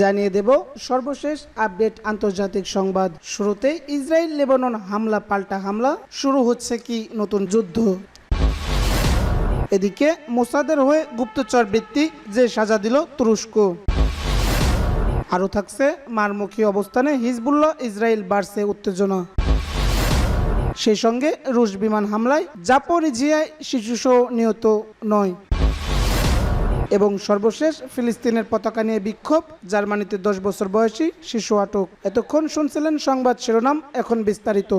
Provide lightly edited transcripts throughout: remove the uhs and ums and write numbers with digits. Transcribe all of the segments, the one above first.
জানিয়ে দেব সর্বশেষ আপডেট আন্তর্জাতিক সংবাদ। শুরুতে ইসরায়েল লেবানন হামলা পাল্টা হামলা, শুরু হচ্ছে কি নতুন যুদ্ধ। এদিকে মোসাদের হয়ে গুপ্তচর বৃত্তি যে সাজা দিল তুরস্ক। আরও থাকছে মারমুখী অবস্থানে হিজবুল্লাহ, ইসরায়েল বাড়ছে উত্তেজনা। সেই সঙ্গে রুশ বিমান হামলায় জাপোরিজিয়ায় শিশুসহ নিহত 9। এবং সর্বশেষ ফিলিস্তিনের পতাকা নিয়ে বিক্ষোভ, জার্মানিতে 10 বছর বয়সী শিশু আটক। এতক্ষণ শুনছিলেন সংবাদ শিরোনাম, এখন বিস্তারিত।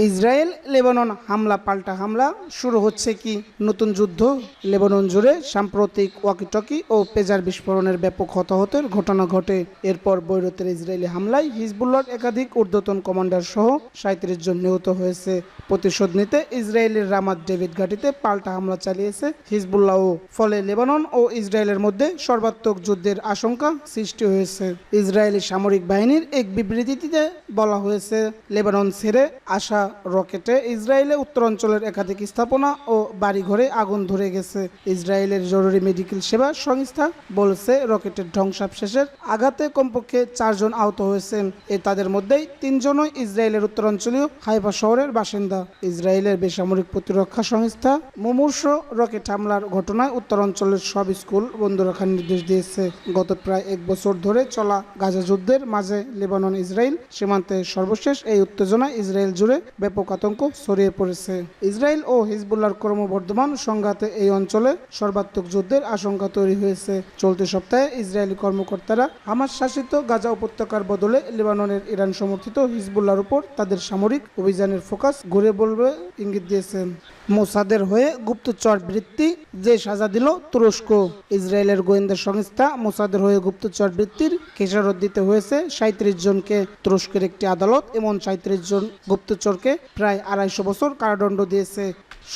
ইসরায়েল লেবানন হামলা পাল্টা হামলা, শুরু হচ্ছে কি নতুন যুদ্ধ। লেবানন জুড়ে সাম্প্রতিক ওয়াকিটকি ও পেজার বিস্ফোরণের ব্যাপক হতাহতের ঘটনা ঘটে। এরপর বৈরুতের ইসরায়েলি হামলায় হিজবুল্লাহর একাধিক ঊর্ধ্বতন কমান্ডার সহ 37 জন নিহত হয়েছে। প্রতিশোধ নিতে ইসরায়েলের রামাত ডেভিড ঘাঁটিতে পাল্টা হামলা চালিয়েছে হিজবুল্লাহ। ফলে লেবানন ও ইসরায়েলের মধ্যে সর্বাত্মক যুদ্ধের আশঙ্কা সৃষ্টি হয়েছে। ইসরায়েলি সামরিক বাহিনীর এক বিবৃতিতে বলা হয়েছে, লেবানন ছেড়ে আসা রকেটে ইসরায়েলে উত্তরাঞ্চলের একাধিক স্থাপনা ও বাড়িঘরে আগুন ধরে গেছে। ইসরায়েলের জরুরি মেডিকেল সেবা সংস্থা বলছে, রকেটের ধ্বংসাবশেষের আঘাতে কমপক্ষে 4 জন আহত হয়েছেন। তাদের মধ্যেই 3 জনই ইসরায়েলের উত্তরাঞ্চলীয় হাইফা শহরের বাসিন্দা। ইসরায়েলের বেসামরিক প্রতিরক্ষা সংস্থা মুমূর্ষ রকেট হামলার ঘটনায় উত্তরাঞ্চলের সব স্কুল বন্ধ রাখার নির্দেশ দিয়েছে। গত প্রায় 1 বছর ধরে চলা গাজা যুদ্ধের মাঝে লেবানন ইসরায়েল সীমান্তে সর্বশেষ এই উত্তেজনায় ইসরায়েল জুড়ে ব্যাপক আতঙ্ক ছড়িয়ে পড়েছে। ইসরায়েল ও হিজবুল্লাহর ক্রমবর্ধমান সংঘাতে এই অঞ্চলে সর্বাত্মক যুদ্ধের আশঙ্কা তৈরি হয়েছে। চলতি সপ্তাহে ইসরায়েলি কর্মকর্তারা হামাস শাসিত গাজা উপত্যকার বদলে লেবাননের ইরান সমর্থিত হিজবুল্লাহর উপর তাদের সামরিক অভিযানের ফোকাস ঘুরে বলবে ইঙ্গিত দিয়েছেন। মোসাদের হয়ে গুপ্তচর বৃত্তি যে সাজা দিল তুরস্ক। ইসরায়েলের গোয়েন্দা সংস্থা মোসাদের হয়ে গুপ্তচর বৃত্তির খেসারত দিতে হয়েছে 37 জনকে। তুরস্কের একটি আদালত এমন 37 জন গুপ্তচরকে প্রায় 250 বছর কারাদণ্ড দিয়েছে।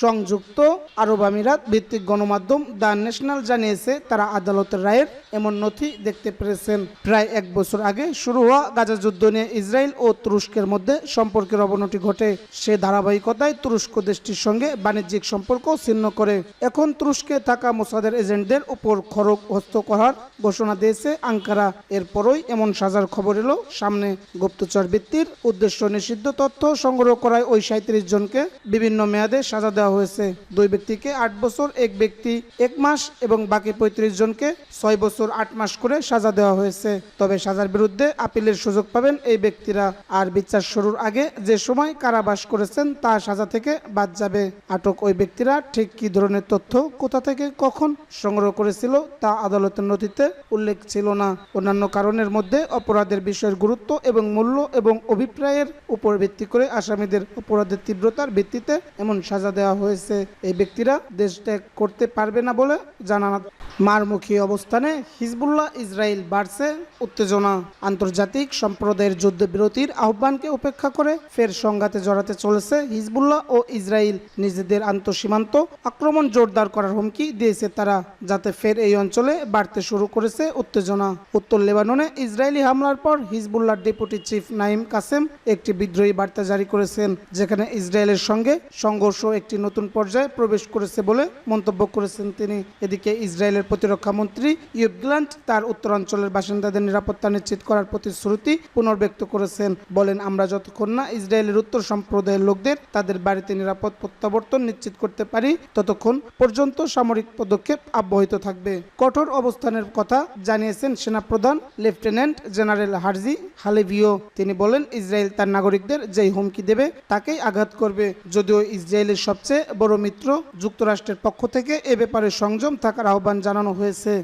সংযুক্ত আরব আমিরাত ভিত্তিক গণমাধ্যম দ্য ন্যাশনাল জানিয়েছে, তারা আদালতের রায়ের এমন নথি দেখতে পেরেছেন। প্রায় 1 বছর আগে শুরু হওয়া গাজা যুদ্ধ নিয়ে ইসরায়েল ও তুরস্কের মধ্যে সম্পর্কের অবনতি ঘটে। সে ধারাবাহিকতায় তুরস্ক দেশটির সঙ্গে বাণিজ্যিক সম্পর্ক ছিন্ন করে। এখন তুরস্কে থাকা মোসাদের এজেন্টদের উপর খড়গ হস্ত করার ঘোষণা দিয়েছে আঙ্কারা। এরপরই এমন সাজার খবর এলো সামনে। গুপ্তচর বৃত্তির উদ্দেশ্য নিষিদ্ধ তথ্য সংগ্রহ করায় ওই 37 জনকে বিভিন্ন মেয়াদে সাজা দেওয়া হয়েছে। 2 ব্যক্তিকে 8 বছর, এক ব্যক্তি 1 মাস এবং বাকি 35 জনকে 6 বছর 8 মাস করে সাজা দেওয়া হয়েছে। তবে সাজার বিরুদ্ধে আপিলের সুযোগ পাবেন এই ব্যক্তিরা। আর বিচার শুরুর আগে যে সময় কারাবাস করেছেন তা সাজা থেকে বাদ যাবে। আটক ওই ব্যক্তিরা ঠিক কী ধরনের তথ্য কোথা থেকে কখন সংগ্রহ করেছিল তা আদালতের নথিতে উল্লেখ ছিল না। অন্যান্য কারণের মধ্যে অপরাধের বিষয়ের গুরুত্ব এবং মূল্য এবং অভিপ্রায়ের উপর ভিত্তি করে আসামিদের অপরাধের তীব্রতার ভিত্তিতে এমন সাজা দেওয়া হয়েছে। এই ব্যক্তিরা দেশ ত্যাগ করতে পারবে না বলে জানানো। মারমুখী অবস্থানে হিজবুল্লাহ, ইসরায়েল বাড়ছে উত্তেজনা। আন্তর্জাতিক সম্প্রদায়ের যুদ্ধবিরতির আহ্বানকে উপেক্ষা করে ফের সংঘাতে জড়াতে চলেছে হিজবুল্লাহ ও ইসরায়েল। নিজেদের আন্তঃসীমান্ত আক্রমণ জোরদার করার হুমকি দিয়েছে তারা, যাতে ফের এই অঞ্চলে বাড়তে শুরু করেছে উত্তেজনা। উত্তর লেবাননে ইসরায়েলি হামলার পর হিজবুল্লাহর ডেপুটি চিফ নাইম কাসেম একটি বিদ্রোহী বার্তা জারি করেছেন, যেখানে ইসরায়েলের সঙ্গে সংঘর্ষ একটি নতুন পর্যায়ে প্রবেশ করেছে বলে মন্তব্য করেছেন তিনি। এদিকে ইসরায়েলের প্রতিরক্ষা মন্ত্রী ইয়োব গ্ল্যান্ট তার উত্তরাঞ্চলের বাসিন্দাদের নিরাপত্তা নিশ্চিত করার প্রতিশ্রুতি পুনর্ব্যক্ত করেছেন। বলেন, আমরা যতক্ষণ না ইসরায়েলের উত্তর সম্প্রদায়ের লোকদের তাদের বাড়িতে নিরাপদ প্রত্যাবর্তন নিশ্চিত করতে পারি, ততক্ষণ পর্যন্ত সামরিক পদক্ষেপ অব্যাহত থাকবে। কঠোর অবস্থানের কথা জানিয়েছেন সেনাপ্রধান লেফটেন্যান্ট জেনারেল হার্জি হালেভিও। তিনি বলেন, ইসরায়েল তার নাগরিকদের যেই হুমকি দেবে তাকেই আঘাত করবে। যদিও ইসরায়েলের সবচেয়ে বড় মিত্র যুক্তরাষ্ট্রের পক্ষ থেকে এ ব্যাপারে সংযম থাকার আহ্বান জানানো হয়েছে।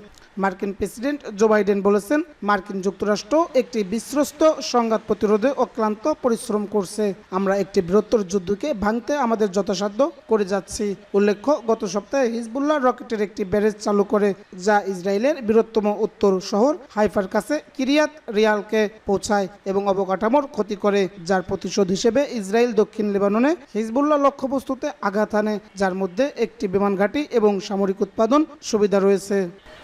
মার্কিন প্রেসিডেন্ট জো বাইডেন বলেছেন, মার্কিন যুক্তরাষ্ট্র একটি বিশ্বস্ত সংঘাত প্রতিরোধে অক্লান্ত পরিশ্রম করছে। আমরা একটি বৃহত্তর যুদ্ধকে ভাঙতে আমাদের যথাসাধ্য করে যাচ্ছি। উল্লেখ্য, গত সপ্তাহে হিজবুল্লাহ রকেটের একটি ব্যারেজ চালু করে, যা ইসরায়েলের বৃহত্তম উত্তর শহর হাইফার কাছে কিরিয়াত রিয়ালকে পৌঁছায় এবং অবকাঠামোর ক্ষতি করে, যার প্রতিশোধ হিসেবে ইসরায়েল দক্ষিণ লেবাননে হিজবুল্লাহ লক্ষ্যবস্তুতে আঘাত হানে, যার মধ্যে একটি বিমান ঘাঁটি এবং সামরিক উৎপাদন সুবিধা রয়েছে।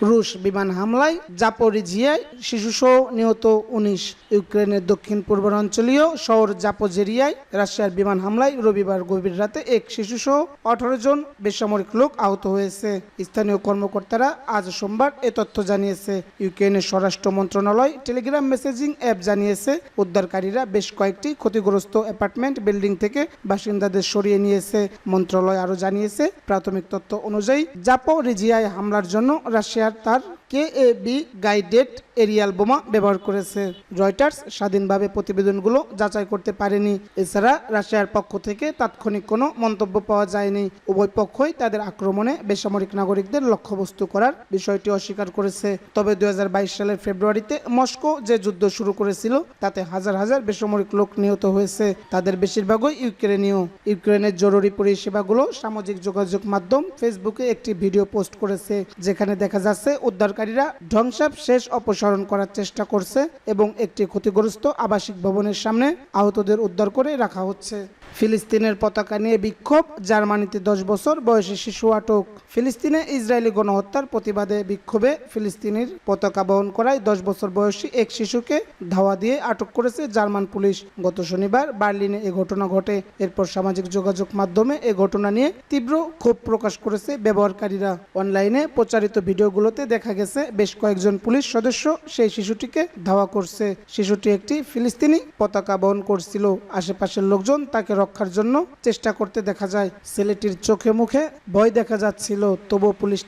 রুশ বিমান হামলায় জাপোরিজিয়ায় শিশুসহ নিহত ১৯। ইউক্রেনের দক্ষিণ পূর্বাঞ্চলীয় শহর জাপোজেরিয়ায় রাশিয়ার বিমান হামলায় রবিবার গভীর রাতে এক শিশুসহ ১৮ জন বেসামরিক লোক আহত হয়েছে। স্থানীয় কর্মকর্তারা আজ সোমবার এ তথ্য জানিয়েছে। ইউক্রেনের স্বরাষ্ট্র মন্ত্রণালয় টেলিগ্রাম মেসেজিং অ্যাপ জানিয়েছে উদ্ধারকারীরা বেশ কয়েকটি ক্ষতিগ্রস্ত অ্যাপার্টমেন্ট বিল্ডিং থেকে বাসিন্দাদের সরিয়ে নিয়েছে। মন্ত্রণালয় আরও জানিয়েছে, প্রাথমিক তথ্য অনুযায়ী জাপোরিজিয়ায় হামলার জন্য রাশিয়ার তার কেএবি গাইডেড এরিয়াল বোমা ব্যবহার করেছে। রয়টার্স স্বাধীনভাবে প্রতিবেদনগুলো যাচাই করতে পারেনি। এছাড়া রাশিয়ার পক্ষ থেকে তাৎক্ষণিক কোনো মন্তব্য পাওয়া যায়নি। উভয় পক্ষই তাদের আক্রমণে বেসামরিক নাগরিকদের লক্ষ্যবস্তু করার বিষয়টি অস্বীকার করেছে। তবে ২০২২ সালের ফেব্রুয়ারিতে মস্কো যে যুদ্ধ শুরু করেছিল তাতে হাজার হাজার বেসামরিক লোক নিহত হয়েছে। তাদের বেশিরভাগই ইউক্রেনীয়। ইউক্রেনের জরুরি পরিষেবাগুলো সামাজিক যোগাযোগ মাধ্যম ফেসবুকে একটি ভিডিও পোস্ট করেছে, যেখানে দেখা যাচ্ছে উদ্ধারকারীরা ধ্বংসাবশেষ অপসারণ করার চেষ্টা করছে এবং একটি ক্ষতিগ্রস্ত আবাসিক ভবনের সামনে আহতদের উদ্ধার করে রাখা হচ্ছে। ফিলিস্তিনের পতাকা নিয়ে বিক্ষোভ, জার্মানিতে ১০ বছর বয়সী শিশু আটক। ফিলিস্তিনে ইসরায়েলি গণহত্যার প্রতিবাদে বিক্ষোভে ফিলিস্তিনের পতাকা বহন করায় ১০ বছর বয়সী এক শিশুকে ধাওয়া দিয়ে আটক করেছে জার্মান পুলিশ। গত শনিবার বার্লিনে এ ঘটনা ঘটে। এরপর সামাজিক যোগাযোগ মাধ্যমে এ ঘটনা নিয়ে তীব্র ক্ষোভ প্রকাশ করেছে ব্যবহারকারীরা। অনলাইনে প্রচারিত ভিডিওগুলোতে দেখা গেছে বেশ কয়েকজন পুলিশ সদস্য সেই শিশুটিকে ধাওয়া করছে। শিশুটি একটি ফিলিস্তিনি পতাকা বহন করছিল। আশেপাশের লোকজন তাকে রক্ষার জন্য চেষ্টা করতে দেখা যায়। ছেলেটির চোখে মুখে ভয় দেখা যাচ্ছিল, তবুও পুলিশ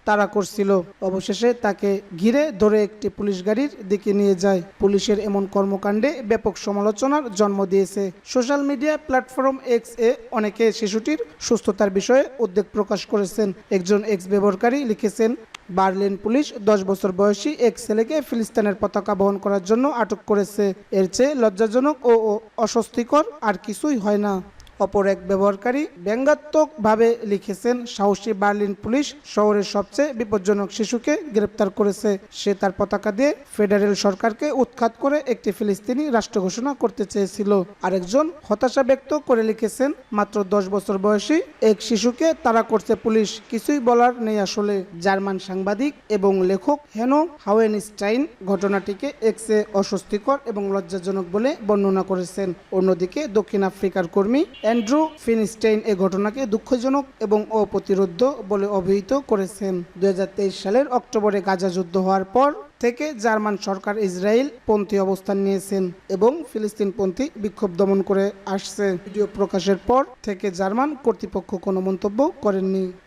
তাড়া করছিল। অবশেষে তাকে ঘিরে ধরে একটি পুলিশ গাড়ির দিকে নিয়ে যায়। পুলিশের এমন কর্মকাণ্ডে ব্যাপক সমালোচনার জন্ম দিয়েছে। সোশ্যাল মিডিয়া প্ল্যাটফর্ম এক্স এ অনেকে শিশুটির সুস্থতার বিষয়ে উদ্বেগ প্রকাশ করেছেন। একজন এক্স ব্যবহারকারী লিখেছেন, বার্লিন পুলিশ ১০ বছর বয়সী এক ছেলেকে ফিলিস্তিনের পতাকা বহন করার জন্য আটক করেছে। এর চেয়ে লজ্জাজনক ও অস্বস্তিকর আর কিছুই হয় না। অপর এক ব্যবহারকারী ব্যঙ্গাত্মকভাবে লিখেছেন, সাহসী বার্লিন পুলিশ শহরের সবচেয়ে বিপজ্জনক শিশুকে গ্রেপ্তার করেছে। সে তার পতাকা দিয়ে ফেডারেল সরকারকে উৎখাত করে একটি ফিলিস্তিনি রাষ্ট্র ঘোষণা করতে চেয়েছিল। আরেকজন হতাশা ব্যক্ত করে লিখেছেন, মাত্র ১০ বছর বয়সী এক শিশুকে তাড়া করছে পুলিশ, কিছুই বলার নেই আসলে। জার্মান সাংবাদিক এবং লেখক হেনো হাওয়েনস্টাইন ঘটনাটিকে এক্সে অস্বস্তিকর এবং লজ্জাজনক বলে বর্ণনা করেছেন। অন্যদিকে দক্ষিণ আফ্রিকার কর্মী অ্যান্ড্রু ফিনস্টেইন এ ঘটনাকে দুঃখজনক এবং অপ্রতিরোধ্য বলে অভিহিত করেছেন। ২০২৩ সালের অক্টোবরে গাজা যুদ্ধ হওয়ার পর থেকে জার্মান সরকার ইসরায়েল পন্থী অবস্থান নিয়েছেন এবং ফিলিস্তিনপন্থী বিক্ষোভ দমন করে আসছে। ভিডিও প্রকাশের পর থেকে জার্মান কর্তৃপক্ষ কোনো মন্তব্য করেননি।